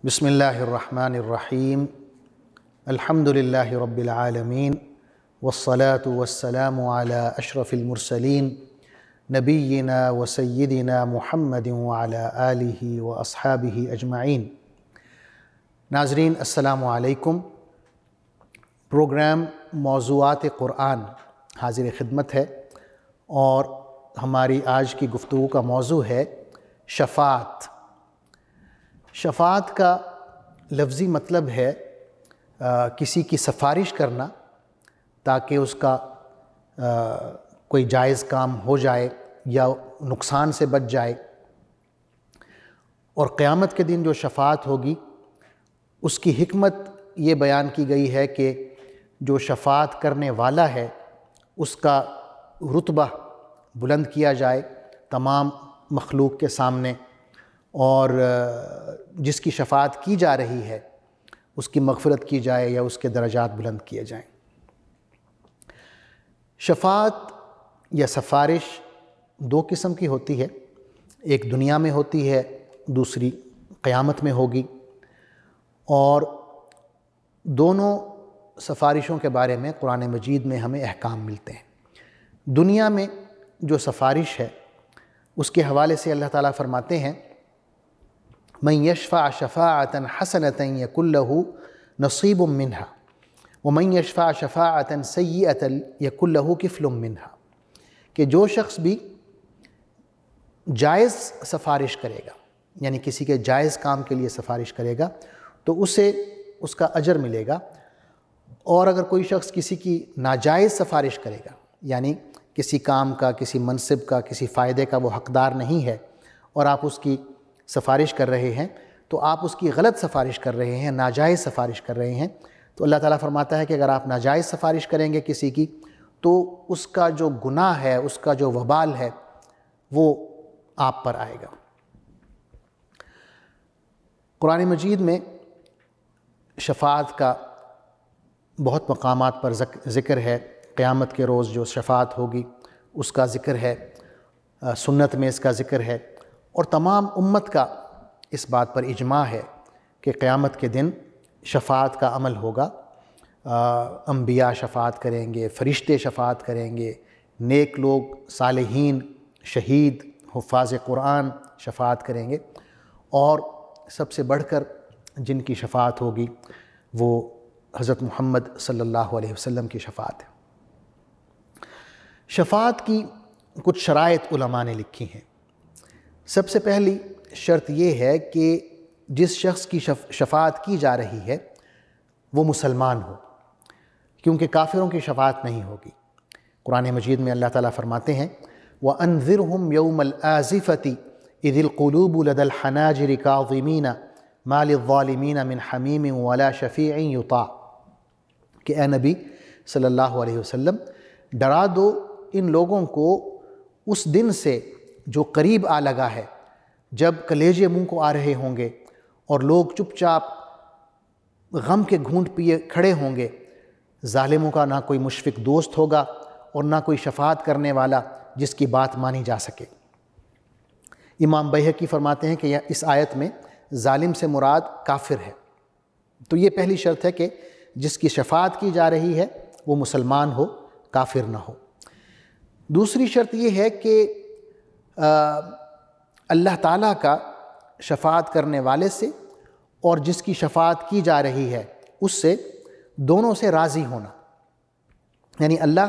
بسم اللہ الرحمن الرحیم الحمد للہ رب العالمین والصلاة والسلام علی اشرف المرسلین نبینا و سیدنا محمد وعلی آلہ و اصحابہ اجمعین۔ ناظرین السلام علیکم۔ پروگرام موضوعات قرآن حاضر خدمت ہے اور ہماری آج کی گفتگو کا موضوع ہے شفاعت۔ شفاعت کا لفظی مطلب ہے کسی کی سفارش کرنا تاکہ اس کا کوئی جائز کام ہو جائے یا نقصان سے بچ جائے۔ اور قیامت کے دن جو شفاعت ہوگی اس کی حکمت یہ بیان کی گئی ہے کہ جو شفاعت کرنے والا ہے اس کا رتبہ بلند کیا جائے تمام مخلوق کے سامنے، اور جس کی شفاعت کی جا رہی ہے اس کی مغفرت کی جائے یا اس کے درجات بلند کیے جائیں۔ شفاعت یا سفارش دو قسم کی ہوتی ہے، ایک دنیا میں ہوتی ہے، دوسری قیامت میں ہوگی، اور دونوں سفارشوں کے بارے میں قرآن مجید میں ہمیں احکام ملتے ہیں۔ دنیا میں جو سفارش ہے اس کے حوالے سے اللہ تعالیٰ فرماتے ہیں من یشفع شفاعۃ حسنۃ یکن لہ نصیب منہا ومن یشفع شفاعۃ سیئۃ یکن لہ کفل منہا، کہ جو شخص بھی جائز سفارش کرے گا، یعنی کسی کے جائز کام کے لیے سفارش کرے گا تو اسے اس کا اجر ملے گا، اور اگر کوئی شخص کسی کی ناجائز سفارش کرے گا، یعنی کسی کام کا، کسی منصب کا، کسی فائدے کا وہ حقدار نہیں ہے اور آپ اس کی سفارش کر رہے ہیں، تو آپ اس کی غلط سفارش کر رہے ہیں، ناجائز سفارش کر رہے ہیں۔ تو اللہ تعالیٰ فرماتا ہے کہ اگر آپ ناجائز سفارش کریں گے کسی کی تو اس کا جو گناہ ہے، اس کا جو وبال ہے وہ آپ پر آئے گا۔ قرآن مجید میں شفاعت کا بہت مقامات پر ذکر ہے۔ قیامت کے روز جو شفاعت ہوگی اس کا ذکر ہے، سنت میں اس کا ذکر ہے، اور تمام امت کا اس بات پر اجماع ہے کہ قیامت کے دن شفاعت کا عمل ہوگا۔ انبیاء شفاعت کریں گے، فرشتے شفاعت کریں گے، نیک لوگ، صالحین، شہید، حفاظ قرآن شفاعت کریں گے، اور سب سے بڑھ کر جن کی شفاعت ہوگی وہ حضرت محمد صلی اللہ علیہ وسلم کی شفاعت ہے۔ شفاعت کی کچھ شرائط علماء نے لکھی ہیں۔ سب سے پہلی شرط یہ ہے کہ جس شخص کی شفاعت کی جا رہی ہے وہ مسلمان ہو، کیونکہ کافروں کی شفاعت نہیں ہوگی۔ قرآن مجید میں اللہ تعالیٰ فرماتے ہیں وَأَنذِرْهُمْ يَوْمَ الْآزِفَةِ إِذِ الْقُلُوبُ لَدَى الْحَنَاجِرِ كَاظِمِينَ مَا لِلظَّالِمِينَ مِنْ حَمِيمٍ وَلَا شَفِيعٍ يُطَاعُ، کہ اے نبی صلی اللہ علیہ وسلم ڈرا دو ان لوگوں کو اس دن سے جو قریب آ لگا ہے، جب کلیجے منہ کو آ رہے ہوں گے اور لوگ چپ چاپ غم کے گھونٹ پیے کھڑے ہوں گے۔ ظالموں کا نہ کوئی مشفق دوست ہوگا اور نہ کوئی شفاعت کرنے والا جس کی بات مانی جا سکے۔ امام بیہقی فرماتے ہیں کہ اس آیت میں ظالم سے مراد کافر ہے۔ تو یہ پہلی شرط ہے کہ جس کی شفاعت کی جا رہی ہے وہ مسلمان ہو، کافر نہ ہو۔ دوسری شرط یہ ہے کہ اللہ تعالیٰ کا شفاعت کرنے والے سے اور جس کی شفاعت کی جا رہی ہے اس سے دونوں سے راضی ہونا، یعنی اللہ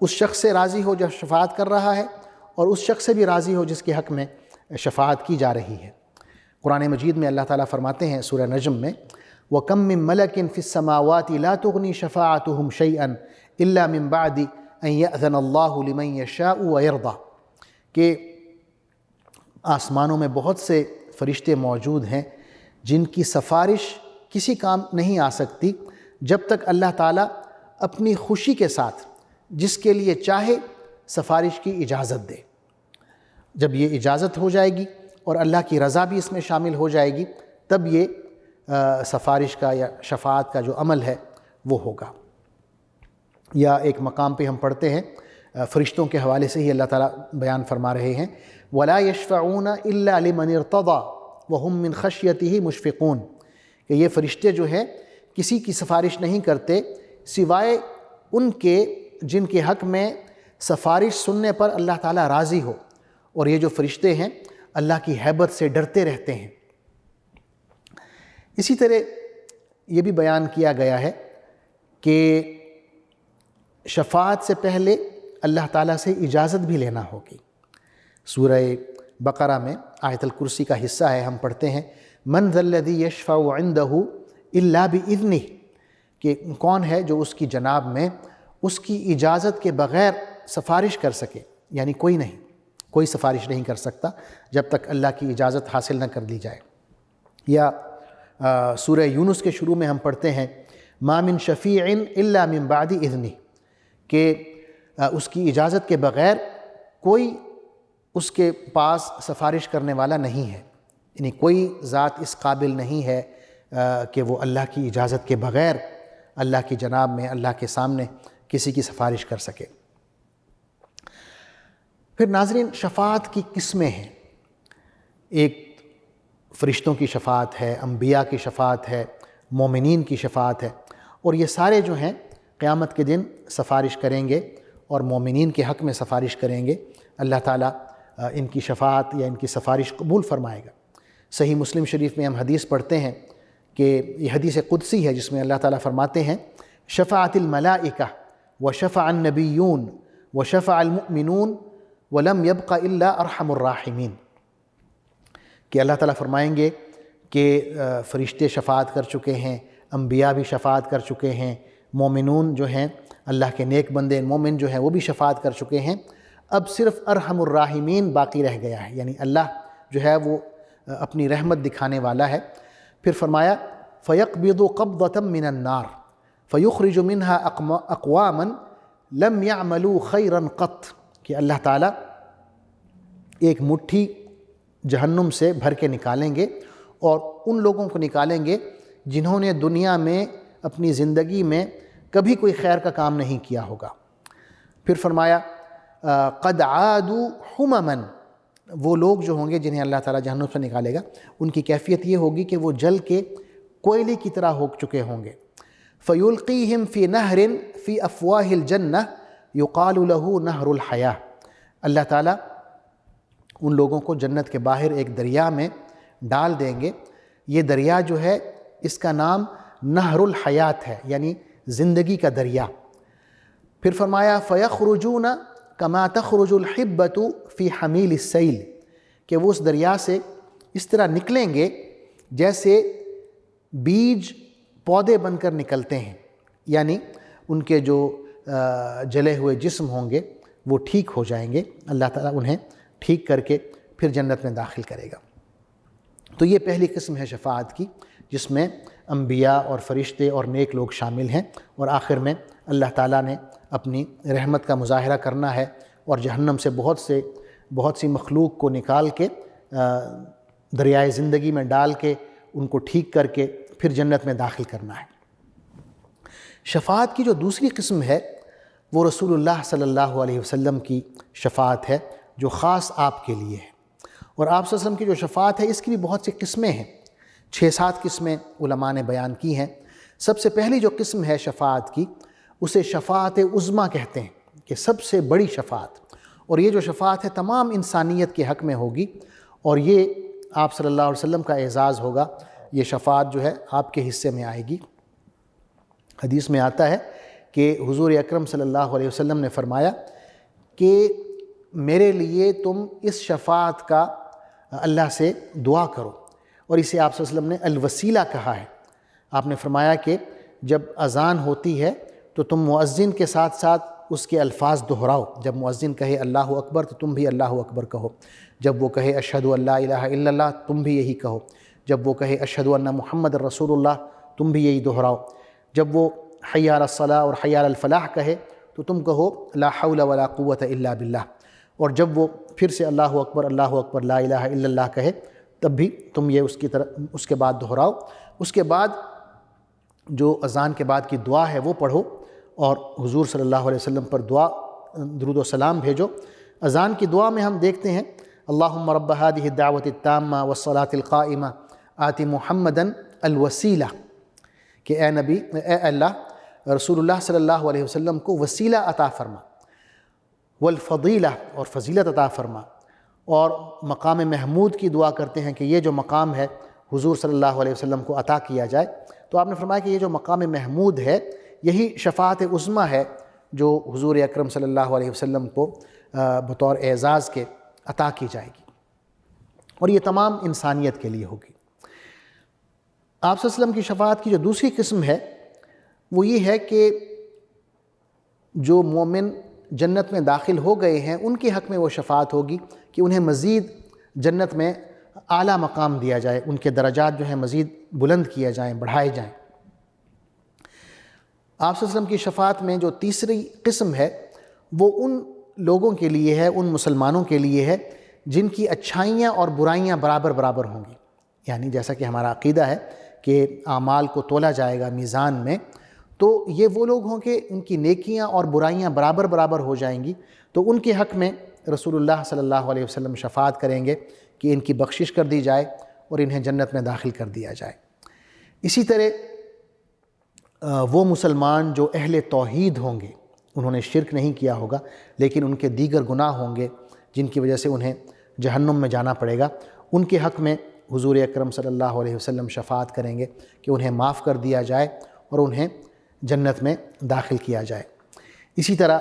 اس شخص سے راضی ہو جو شفاعت کر رہا ہے اور اس شخص سے بھی راضی ہو جس کے حق میں شفاعت کی جا رہی ہے۔ قرآن مجید میں اللہ تعالیٰ فرماتے ہیں سورہ نجم میں وَكَم مِّن مَلَكٍ فِي السَّمَاوَاتِ لَا تُغْنِي شَفَاعَتُهُمْ شَيْئًا إِلَّا مِن بَعْدِ أَن يَأْذَنَ اللَّهُ لِمَن يَشَاءُ وَيَرْضَىٰ، کہ آسمانوں میں بہت سے فرشتے موجود ہیں جن کی سفارش کسی کام نہیں آ سکتی جب تک اللہ تعالیٰ اپنی خوشی کے ساتھ جس کے لیے چاہے سفارش کی اجازت دے۔ جب یہ اجازت ہو جائے گی اور اللہ کی رضا بھی اس میں شامل ہو جائے گی تب یہ سفارش کا یا شفاعت کا جو عمل ہے وہ ہوگا۔ یا ایک مقام پہ ہم پڑھتے ہیں فرشتوں کے حوالے سے ہی اللہ تعالیٰ بیان فرما رہے ہیں وَلَا يَشْفَعُونَ إِلَّا لِمَنِ ارْتَضَىٰ وَهُم مِّن خَشْيَتِهِ مُشْفِقُونَ کہ یہ فرشتے جو ہے کسی کی سفارش نہیں کرتے سوائے ان کے جن کے حق میں سفارش سننے پر اللہ تعالیٰ راضی ہو، اور یہ جو فرشتے ہیں اللہ کی ہیبت سے ڈرتے رہتے ہیں۔ اسی طرح یہ بھی بیان کیا گیا ہے کہ شفاعت سے پہلے اللہ تعالیٰ سے اجازت بھی لینا ہوگی۔ سورہ بقرہ میں آیت الکرسی کا حصہ ہے، ہم پڑھتے ہیں من ذا الذی یشفع عندہ الا باذنہ، کہ کون ہے جو اس کی جناب میں اس کی اجازت کے بغیر سفارش کر سکے، یعنی کوئی نہیں، کوئی سفارش نہیں کر سکتا جب تک اللہ کی اجازت حاصل نہ کر لی جائے۔ یا سورہ یونس کے شروع میں ہم پڑھتے ہیں ما من شفیع الا من بعد اذنہ، کہ اس کی اجازت کے بغیر کوئی اس کے پاس سفارش کرنے والا نہیں ہے، یعنی کوئی ذات اس قابل نہیں ہے کہ وہ اللہ کی اجازت کے بغیر اللہ کی جناب میں، اللہ کے سامنے کسی کی سفارش کر سکے۔ پھر ناظرین، شفاعت کی قسمیں ہیں، ایک فرشتوں کی شفاعت ہے، انبیاء کی شفاعت ہے، مومنین کی شفاعت ہے، اور یہ سارے جو ہیں قیامت کے دن سفارش کریں گے اور مومنین کے حق میں سفارش کریں گے۔ اللہ تعالیٰ ان کی شفاعت یا ان کی سفارش قبول فرمائے گا۔ صحیح مسلم شریف میں ہم حدیث پڑھتے ہیں کہ یہ حدیث قدسی ہے جس میں اللہ تعالیٰ فرماتے ہیں شفاعت الملائکہ وشفع النبیون وشفع المؤمنون ولم يبق الا ارحم الراحمین، کہ اللہ تعالیٰ فرمائیں گے کہ فرشتے شفاعت کر چکے ہیں، انبیاء بھی شفاعت کر چکے ہیں، مومنون جو ہیں اللہ کے نیک بندے مومن جو ہیں وہ بھی شفاعت کر چکے ہیں، اب صرف ارحم الراحمین باقی رہ گیا ہے، یعنی اللہ جو ہے وہ اپنی رحمت دکھانے والا ہے۔ پھر فرمایا فَيَقْبِضُ قَبْضَةً مِّنَ النَّارِ فَيُخْرِجُ مِنْهَا أَقْوَامًا لَمْ يَعْمَلُوا خَيْرًا قَطْ، کہ اللہ تعالیٰ ایک مٹھی جہنم سے بھر کے نکالیں گے اور ان لوگوں کو نکالیں گے جنہوں نے دنیا میں اپنی زندگی میں کبھی کوئی خیر کا کام نہیں کیا ہوگا۔ پھر فرمایا قد عادوا حمما، وہ لوگ جو ہوں گے جنہیں اللہ تعالیٰ جہنم سے نکالے گا ان کی کیفیت یہ ہوگی کہ وہ جل کے کوئلے کی طرح ہو چکے ہوں گے۔ فیلقیہم فی نہر فی افواہ الجنہ یقال لہ نہر الحیاہ، اللہ تعالیٰ ان لوگوں کو جنت کے باہر ایک دریا میں ڈال دیں گے، یہ دریا جو ہے اس کا نام نہر الحیات ہے، یعنی زندگی کا دریا۔ پھر فرمایا فیخرجون کما تخرج الحبۃ فی حمیل السیل، کہ وہ اس دریا سے اس طرح نکلیں گے جیسے بیج پودے بن کر نکلتے ہیں، یعنی ان کے جو جلے ہوئے جسم ہوں گے وہ ٹھیک ہو جائیں گے، اللہ تعالیٰ انہیں ٹھیک کر کے پھر جنت میں داخل کرے گا۔ تو یہ پہلی قسم ہے شفاعت کی، جس میں انبیاء اور فرشتے اور نیک لوگ شامل ہیں، اور آخر میں اللہ تعالیٰ نے اپنی رحمت کا مظاہرہ کرنا ہے اور جہنم سے بہت سی مخلوق کو نکال کے دریائے زندگی میں ڈال کے ان کو ٹھیک کر کے پھر جنت میں داخل کرنا ہے۔ شفاعت کی جو دوسری قسم ہے وہ رسول اللہ صلی اللہ علیہ وسلم کی شفاعت ہے، جو خاص آپ کے لیے ہے، اور آپ صلی اللہ علیہ وسلم کی جو شفاعت ہے اس کی بھی بہت سی قسمیں ہیں، 6-7 قسمیں علماء نے بیان کی ہیں۔ سب سے پہلی جو قسم ہے شفاعت کی اسے شفاعت عظمیٰ کہتے ہیں، کہ سب سے بڑی شفاعت، اور یہ جو شفاعت ہے تمام انسانیت کے حق میں ہوگی، اور یہ آپ صلی اللہ علیہ وسلم کا اعزاز ہوگا، یہ شفاعت جو ہے آپ کے حصے میں آئے گی۔ حدیث میں آتا ہے کہ حضور اکرم صلی اللہ علیہ وسلم نے فرمایا کہ میرے لیے تم اس شفاعت کا اللہ سے دعا کرو، اور اسے آپ صلی اللہ علیہ وسلم نے الوسیلہ کہا ہے۔ آپ نے فرمایا کہ جب اذان ہوتی ہے تو تم مؤذن کے ساتھ ساتھ اس کے الفاظ دہراؤ، جب مؤذن کہے اللہ اکبر تو تم بھی اللہ اکبر کہو، جب وہ کہے اشہد ان لا الہ الا اللہ تم بھی یہی کہو، جب وہ کہے اشہد ان محمد رسول اللہ تم بھی یہی دہراؤ، جب وہ حی علی الصلاۃ اور حی علی الفلاح کہے تو تم کہو لا حول ولا قوۃ الا باللہ، اور جب وہ پھر سے اللہ اکبر لا الہ الا اللہ کہے تب بھی تم یہ اس کے بعد دہراؤ۔ اس کے بعد جو اذان کے بعد کی دعا ہے وہ پڑھو، اور حضور صلی اللہ علیہ وسلم پر درود و سلام بھیجو۔ اذان کی دعا میں ہم دیکھتے ہیں اللہم رب هذه الدعوة التامة والصلاة القائمة آت محمدا الوسیلہ، کہ اے نبی، اے اللہ رسول اللہ صلی اللہ علیہ وسلم کو وسیلہ عطا فرما، والفضیلہ، اور فضیلت عطا فرما، اور مقام محمود کی دعا کرتے ہیں کہ یہ جو مقام ہے حضور صلی اللہ علیہ وسلم کو عطا کیا جائے۔ تو آپ نے فرمایا کہ یہ جو مقام محمود ہے یہی شفاعت عظمیٰ ہے جو حضور اکرم صلی اللہ علیہ وسلم کو بطور اعزاز کے عطا کی جائے گی، اور یہ تمام انسانیت کے لیے ہوگی۔ آپ صلی اللہ علیہ وسلم کی شفاعت کی جو دوسری قسم ہے وہ یہ ہے کہ جو مومن جنت میں داخل ہو گئے ہیں ان کے حق میں وہ شفاعت ہوگی کہ انہیں مزید جنت میں اعلیٰ مقام دیا جائے، ان کے درجات جو ہیں مزید بلند کیے جائیں، بڑھائے جائیں۔ آپ صلی اللہ علیہ وسلم کی شفاعت میں جو تیسری قسم ہے وہ ان لوگوں کے لیے ہے، ان مسلمانوں کے لیے ہے جن کی اچھائیاں اور برائیاں برابر برابر ہوں گی۔ یعنی جیسا کہ ہمارا عقیدہ ہے کہ اعمال کو تولا جائے گا میزان میں، تو یہ وہ لوگ ہوں کہ ان کی نیکیاں اور برائیاں برابر برابر ہو جائیں گی، تو ان کے حق میں رسول اللہ صلی اللہ علیہ وسلم شفاعت کریں گے کہ ان کی بخشش کر دی جائے اور انہیں جنت میں داخل کر دیا جائے۔ اسی طرح وہ مسلمان جو اہل توحید ہوں گے، انہوں نے شرک نہیں کیا ہوگا لیکن ان کے دیگر گناہ ہوں گے جن کی وجہ سے انہیں جہنم میں جانا پڑے گا، ان کے حق میں حضور اکرم صلی اللہ علیہ وسلم شفاعت کریں گے کہ انہیں معاف کر دیا جائے اور انہیں جنت میں داخل کیا جائے۔ اسی طرح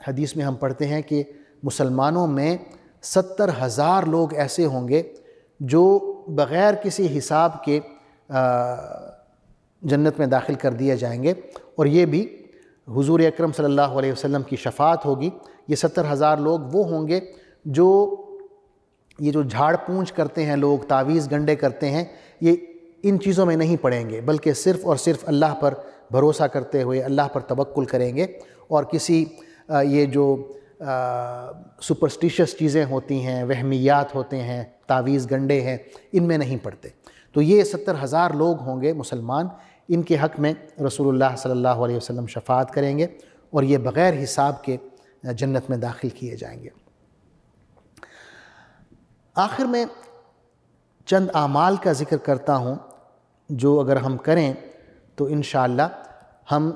حدیث میں ہم پڑھتے ہیں کہ مسلمانوں میں 70,000 لوگ ایسے ہوں گے جو بغیر کسی حساب کے جنت میں داخل کر دیے جائیں گے، اور یہ بھی حضور اکرم صلی اللہ علیہ وسلم کی شفاعت ہوگی۔ یہ 70,000 لوگ وہ ہوں گے جو یہ جو جھاڑ پونچھ کرتے ہیں لوگ، تعویذ گنڈے کرتے ہیں، یہ ان چیزوں میں نہیں پڑیں گے، بلکہ صرف اور صرف اللہ پر بھروسہ کرتے ہوئے اللہ پر توکل کریں گے، اور کسی یہ جو سپرسٹیشس چیزیں ہوتی ہیں، وہمیات ہوتے ہیں، تعویذ گنڈے ہیں، ان میں نہیں پڑتے۔ تو یہ 70,000 لوگ ہوں گے مسلمان، ان کے حق میں رسول اللہ صلی اللہ علیہ وسلم شفاعت کریں گے اور یہ بغیر حساب کے جنت میں داخل کیے جائیں گے۔ آخر میں چند اعمال کا ذکر کرتا ہوں جو اگر ہم کریں تو انشاءاللہ ہم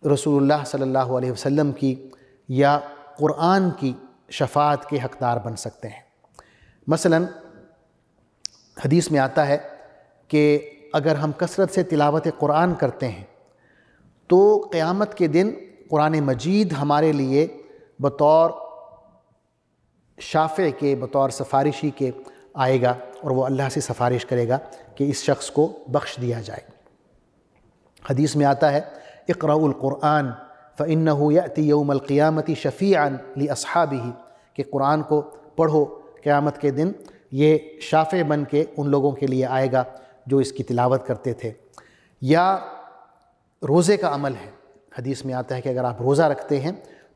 رسول اللہ صلی اللہ علیہ وسلم کی یا قرآن کی شفاعت کے حقدار بن سکتے ہیں۔ مثلا حدیث میں آتا ہے کہ اگر ہم کثرت سے تلاوت قرآن کرتے ہیں تو قیامت کے دن قرآن مجید ہمارے لیے بطور شافع کے، بطور سفارشی کے آئے گا، اور وہ اللہ سے سفارش کرے گا کہ اس شخص کو بخش دیا جائے۔ حدیث میں آتا ہے اقرؤوا القرآن فإنه يأتي يوم القیامة شفیعا لأصحابہ، کہ قرآن کو پڑھو، قیامت کے دن یہ شافع بن کے ان لوگوں کے لیے آئے گا جو اس کی تلاوت کرتے تھے۔ یا روزے کا عمل ہے، حدیث میں آتا ہے کہ اگر آپ روزہ رکھتے ہیں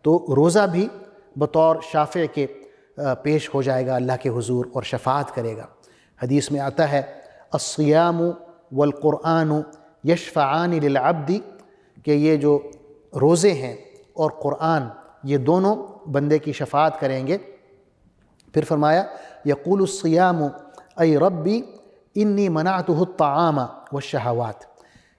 تو روزہ بھی بطور شافع کے پیش ہو جائے گا اللہ کے حضور اور شفاعت کرے گا۔ حدیث میں آتا ہے الصیام والقرآن یشفعان للعبد، کہ یہ جو روزے ہیں اور قرآن یہ دونوں بندے کی شفاعت کریں گے۔ پھر فرمایا یقول الصیام ای ربی انی منعتہ الطعام والشہوات،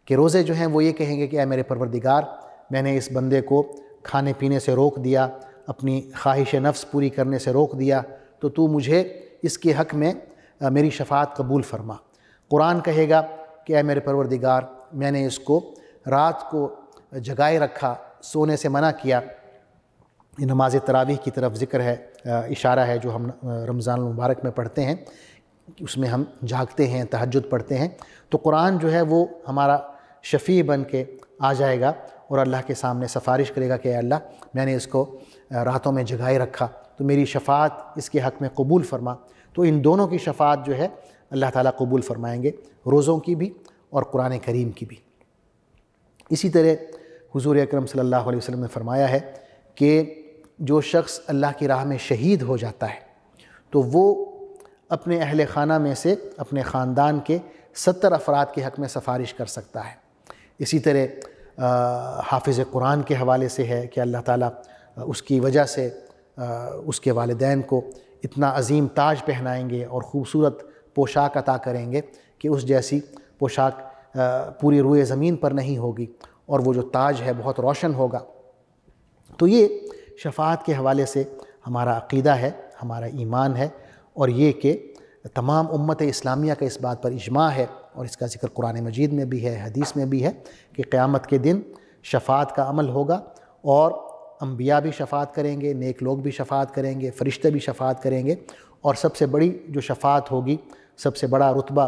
کہ روزے جو ہیں وہ یہ کہیں گے کہ اے میرے پروردگار، میں نے اس بندے کو کھانے پینے سے روک دیا، اپنی خواہش نفس پوری کرنے سے روک دیا، تو تو مجھے اس کے حق میں میری شفاعت قبول فرما۔ قرآن کہے گا کہ اے میرے پروردگار، میں نے اس کو رات کو جگائے رکھا، سونے سے منع کیا۔ یہ نماز تراویح کی طرف ذکر ہے، اشارہ ہے جو ہم رمضان المبارک میں پڑھتے ہیں، اس میں ہم جاگتے ہیں، تہجد پڑھتے ہیں۔ تو قرآن جو ہے وہ ہمارا شفیع بن کے آ جائے گا اور اللہ کے سامنے سفارش کرے گا کہ اے اللہ، میں نے اس کو راتوں میں جگائے رکھا، تو میری شفاعت اس کے حق میں قبول فرما۔ تو ان دونوں کی شفاعت جو ہے اللہ تعالیٰ قبول فرمائیں گے، روزوں کی بھی اور قرآن کریم کی بھی۔ اسی طرح حضور اکرم صلی اللہ علیہ وسلم نے فرمایا ہے کہ جو شخص اللہ کی راہ میں شہید ہو جاتا ہے تو وہ اپنے اہل خانہ میں سے اپنے خاندان کے 70 افراد کے حق میں سفارش کر سکتا ہے۔ اسی طرح حافظ قرآن کے حوالے سے ہے کہ اللہ تعالیٰ اس کی وجہ سے اس کے والدین کو اتنا عظیم تاج پہنائیں گے اور خوبصورت پوشاک عطا کریں گے کہ اس جیسی پوشاک پوری روئے زمین پر نہیں ہوگی، اور وہ جو تاج ہے بہت روشن ہوگا۔ تو یہ شفاعت کے حوالے سے ہمارا عقیدہ ہے، ہمارا ایمان ہے، اور یہ کہ تمام امت اسلامیہ کا اس بات پر اجماع ہے، اور اس کا ذکر قرآن مجید میں بھی ہے، حدیث میں بھی ہے، کہ قیامت کے دن شفاعت کا عمل ہوگا، اور انبیاء بھی شفاعت کریں گے، نیک لوگ بھی شفاعت کریں گے، فرشتے بھی شفاعت کریں گے، اور سب سے بڑی جو شفاعت ہوگی، سب سے بڑا رتبہ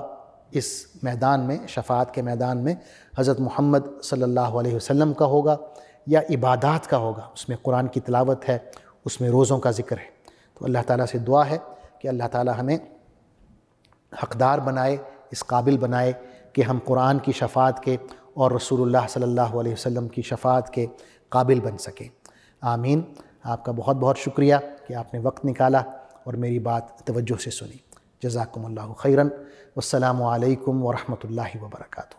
اس میدان میں، شفاعت کے میدان میں، حضرت محمد صلی اللہ علیہ وسلم کا ہوگا، یا عبادات کا ہوگا۔ اس میں قرآن کی تلاوت ہے، اس میں روزوں کا ذکر ہے۔ تو اللہ تعالیٰ سے دعا ہے کہ اللہ تعالیٰ ہمیں حقدار بنائے، اس قابل بنائے کہ ہم قرآن کی شفاعت کے اور رسول اللہ صلی اللہ علیہ وسلم کی شفاعت کے قابل بن سکیں۔ آمین۔ آپ کا بہت بہت شکریہ کہ آپ نے وقت نکالا اور میری بات توجہ سے سنی۔ جزاکم اللہ خیراً۔ والسلام علیکم ورحمۃ اللہ وبرکاتہ۔